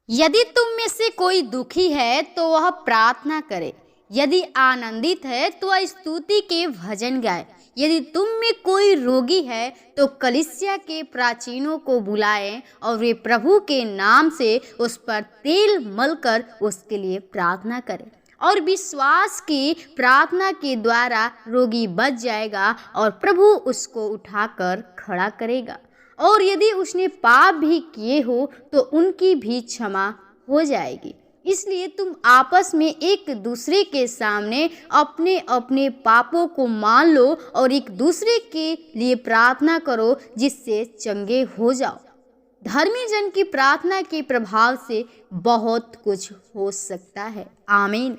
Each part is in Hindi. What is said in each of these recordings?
यदि तुम में से कोई दुखी है तो वह प्रार्थना करे, यदि आनंदित है तो वह स्तुति के भजन गाए। यदि तुम में कोई रोगी है तो कलीसिया के प्राचीनों को बुलाएं और वे प्रभु के नाम से उस पर तेल मलकर उसके लिए प्रार्थना करें। और विश्वास की प्रार्थना के द्वारा रोगी बच जाएगा और प्रभु उसको उठाकर खड़ा करेगा। और यदि उसने पाप भी किए हो तो उनकी भी क्षमा हो जाएगी। इसलिए तुम आपस में एक दूसरे के सामने अपने अपने पापों को मान लो और एक दूसरे के लिए प्रार्थना करो जिससे चंगे हो जाओ। धर्मी जन की प्रार्थना के प्रभाव से बहुत कुछ हो सकता है। आमीन।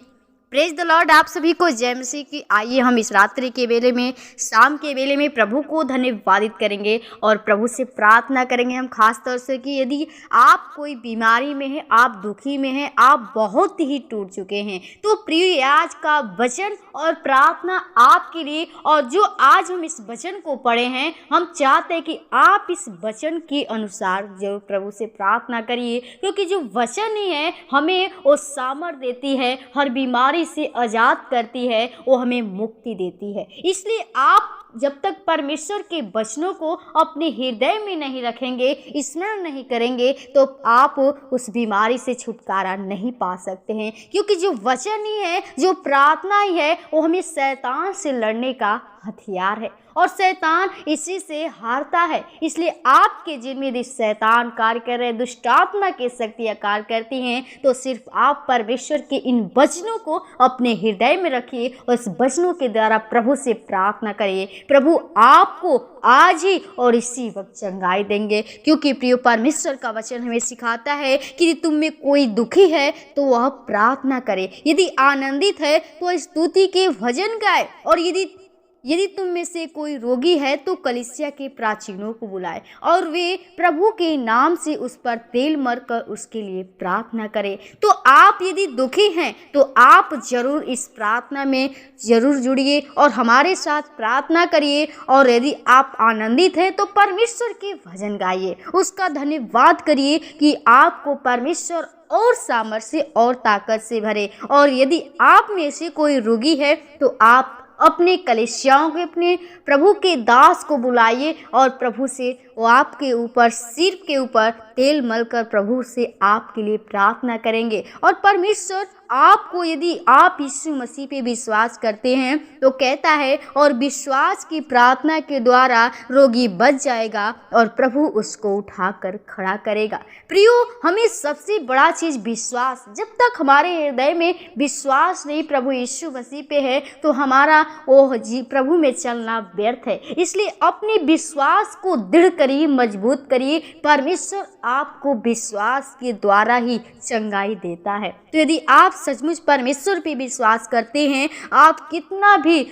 Praise the Lord. आप सभी को जय मसीह की। आइए हम इस रात्रि के वेले में, शाम के वेले में प्रभु को धन्यवादित करेंगे और प्रभु से प्रार्थना करेंगे हम खास तौर से कि यदि आप कोई बीमारी में हैं, आप दुखी में हैं, आप बहुत ही टूट चुके हैं, तो प्रिय आज का वचन और प्रार्थना आपके लिए। और जो आज हम इस वचन को पढ़े हैं, हम चाहते हैं कि आप इस वचन के अनुसार जरूर प्रभु से प्रार्थना करिए, क्योंकि जो वचन ही है हमें वो सामर्थ देती है, हर बीमारी से आजाद करती है, वो हमें मुक्ति देती है। इसलिए आप जब तक परमेश्वर के वचनों को अपने हृदय में नहीं रखेंगे, स्मरण नहीं करेंगे, तो आप उस बीमारी से छुटकारा नहीं पा सकते हैं। क्योंकि जो वचन ही है, जो प्रार्थना ही है, वो हमें शैतान से लड़ने का हथियार है और शैतान इसी से हारता है। इसलिए आपके जीवन में यदि शैतान कार्य कर रहे, दुष्ट आत्मा की शक्तियाँ कार्य करती हैं, तो सिर्फ आप परमेश्वर के इन वचनों को अपने हृदय में रखिए और इस वचनों के द्वारा प्रभु से प्रार्थना करिए। प्रभु आपको आज ही और इसी वक्त चंगाई देंगे, क्योंकि प्रिय परमेश्वर का वचन हमें सिखाता है कि यदि तुम में कोई दुखी है तो वह प्रार्थना करे, यदि आनंदित है तो स्तुति के भजन गाए, और यदि तुम में से कोई रोगी है तो कलीसिया के प्राचीनों को बुलाए और वे प्रभु के नाम से उस पर तेल मलकर उसके लिए प्रार्थना करें। तो आप यदि दुखी हैं तो आप जरूर इस प्रार्थना में जरूर जुड़िए और हमारे साथ प्रार्थना करिए। और यदि आप आनंदित हैं तो परमेश्वर के भजन गाइए, उसका धन्यवाद करिए कि आपको परमेश्वर और सामर्थ्य और ताकत से भरे। और यदि आप में से कोई रोगी है तो आप अपने कलीसियाओं के, अपने प्रभु के दास को बुलाइए और प्रभु से वो आपके ऊपर, सिर के ऊपर तेल मलकर प्रभु से आपके लिए प्रार्थना करेंगे। और परमेश्वर आपको, यदि आप यीशु मसीह पे विश्वास करते हैं तो कहता है, और विश्वास की प्रार्थना के द्वारा रोगी बच जाएगा और प्रभु उसको उठाकर खड़ा करेगा। प्रियो, हमें सबसे बड़ा चीज़ विश्वास, जब तक हमारे हृदय में विश्वास नहीं प्रभु यीशु मसीह पे है तो हमारा वो प्रभु में चलना व्यर्थ है। इसलिए अपने विश्वास को दृढ़ करिए, मजबूत करिए। परमेश्वर आपको विश्वास के द्वारा ही चंगाई देता है। तो यदि आप सचमुच परमेश्वर पे विश्वास करते हैं, आप कितना भी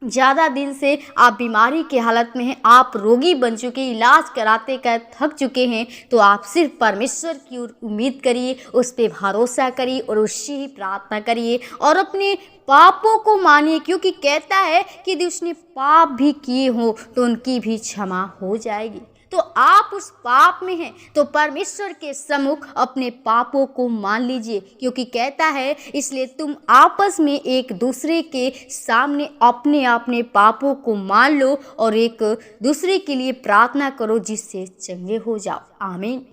ज़्यादा दिन से आप बीमारी की हालत में हैं, आप रोगी बन चुके, इलाज कराते कर थक चुके हैं, तो आप सिर्फ परमेश्वर की उम्मीद करिए, उस पर भरोसा करिए और उससे ही प्रार्थना करिए और अपने पापों को मानिए, क्योंकि कहता है कि यदि उसने पाप भी किए हों तो उनकी भी क्षमा हो जाएगी। तो आप उस पाप में हैं तो परमेश्वर के सम्मुख अपने पापों को मान लीजिए, क्योंकि कहता है, इसलिए तुम आपस में एक दूसरे के सामने अपने अपने पापों को मान लो और एक दूसरे के लिए प्रार्थना करो जिससे चंगे हो जाओ। आमीन।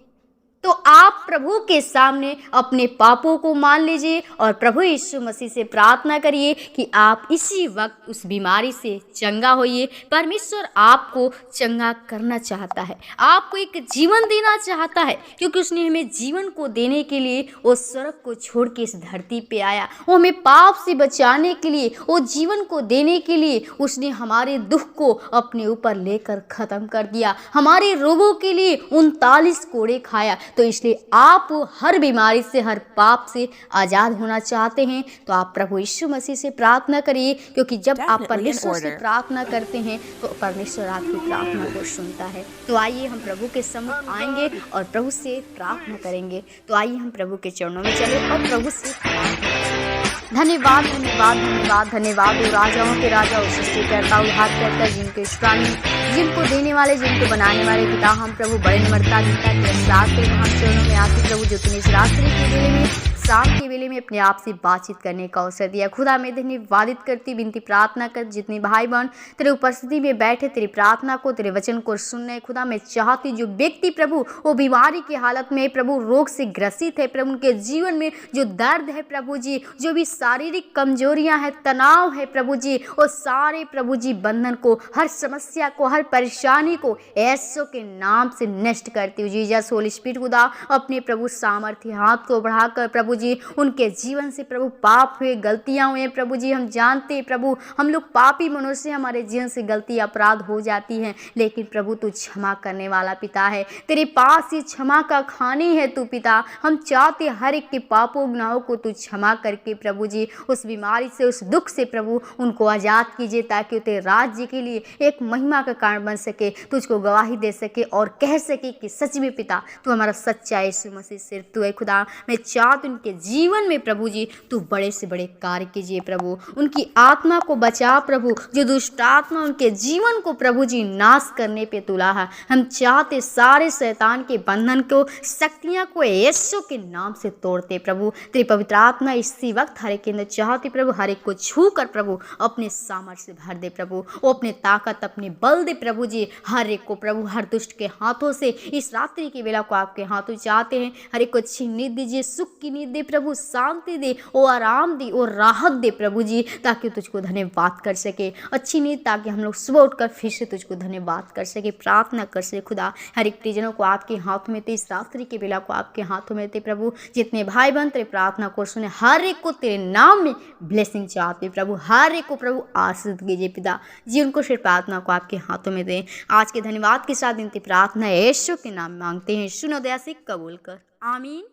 तो आप प्रभु के सामने अपने पापों को मान लीजिए और प्रभु यीशु मसीह से प्रार्थना करिए कि आप इसी वक्त उस बीमारी से चंगा होइए। परमेश्वर आपको चंगा करना चाहता है, आपको एक जीवन देना चाहता है, क्योंकि उसने हमें जीवन को देने के लिए वो स्वर्ग को छोड़ के इस धरती पे आया। वो हमें पाप से बचाने के लिए, वो जीवन को देने के लिए उसने हमारे दुख को अपने ऊपर लेकर ख़त्म कर दिया, हमारे रोगों के लिए 39 कोड़े खाया। तो इसलिए आप हर बीमारी से, हर पाप से आज़ाद होना चाहते हैं तो आप प्रभु यीशु मसीह से प्रार्थना करिए, क्योंकि जब आप परमेश्वर से प्रार्थना करते हैं तो परमेश्वर आपकी प्रार्थना को सुनता है। तो आइए हम प्रभु के सम्मुख आएंगे और प्रभु से प्रार्थना करेंगे। तो आइए हम प्रभु के चरणों में चले और प्रभु से प्रार्थना करें। धन्यवाद धन्यवाद धन्यवाद धन्यवाद। राजाओं के राजा, सृष्टिकर्ता, उद्धारकर्ता, जिनके प्राणी जिनको देने वाले, जिनको बनाने वाले पिता, हम प्रभु बड़े निम्रता गीता के साथ तेरे महान चरणों में आते प्रभु, जो तूने इस रात्रि के वेले में, शाम के वेले में अपने आप से बातचीत करने का अवसर दिया। खुदा मैं धन्यवादित करती, विनती प्रार्थना कर, जितने भाई बहन तेरे उपस्थिति में बैठे तेरी प्रार्थना को, तेरे वचन को सुनने, खुदा मैं चाहती जो व्यक्ति प्रभु वो बीमारी की हालत में प्रभु, रोग से ग्रसित है प्रभु, उनके जीवन में जो दर्द है प्रभु जी, जो भी शारीरिक कमजोरियां हैं, तनाव है प्रभु जी, वो सारे प्रभु जी बंधन को, हर समस्या को, हर परेशानी को यीशु के नाम से नष्ट करती हूँ। जीसस होली स्पिरिट खुदा अपने प्रभु सामर्थ्य हाथ को बढ़ाकर प्रभु जी उनके जीवन से प्रभु पाप हुए, गलतियां हुए प्रभु जी, हम जानते हैं प्रभु हम लोग पापी मनुष्य, हमारे जीवन से गलती अपराध हो जाती हैं, लेकिन प्रभु तू क्षमा करने वाला पिता है, तेरे पास ही क्षमा का खानी है तू पिता। हम चाहते हर एक के पापों गुनाहों को तू क्षमा करके प्रभु जी उस बीमारी से, उस दुख से प्रभु उनको आज़ाद कीजिए, ताकि तेरे राज्य के लिए एक महिमा का कारण बन सके, तुझको गवाही दे सके और कह सके कि सच में पिता तू हमारा सच्चा यीशु मसीह सिर्फ तू है। खुदा मैं चाहती उनके जीवन में प्रभु जी तू बड़े से बड़े कार्य कीजिए प्रभु, उनकी आत्मा को बचा प्रभु, जो दुष्ट आत्मा उनके जीवन को प्रभु जी नाश करने पे तुला है। हम चाहते सारे शैतान के बंधन को, शक्तियां को यीशु के नाम से तोड़ते प्रभु। तेरी पवित्र आत्मा इसी वक्त हर एक के अंदर चाहती प्रभु, हर एक को छू कर प्रभु अपने सामर्थ्य से भर दे प्रभु, वो अपने ताकत अपने बल दे प्रभु जी, हर एक को प्रभु हर दुष्ट के हाथों से इस रात्रि की वेला को आपके हाथों चाहते हैं। हर एक को अच्छी नींद दीजिए, सुख की नींद दे प्रभु, शांति दे, वो आराम दे, वो राहत दे प्रभु जी, ताकि तुझको धन्यवाद कर सके, अच्छी नींद, ताकि हम लोग सुबह उठकर फिर से तुझको धन्यवाद कर सके, प्रार्थना कर सके। खुदा हर एक प्रियजनों को आपके हाथों में थे, इस रात्रि की बेला को आपके हाथों में थे प्रभु, जितने भाई बहन तेरे प्रार्थना को सुने, हर एक को तेरे नाम में ब्लेसिंग चाहते प्रभु, हर एक को प्रभु आशीष कीजिए पिता जी, उनको सिर्फ प्रार्थना को आपके हाथों में दें। आज के धन्यवाद के साथ विनती प्रार्थना यीशु के नाम मांगते हैं, सुनो दया से कबूल कर, आमीन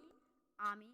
आमीन।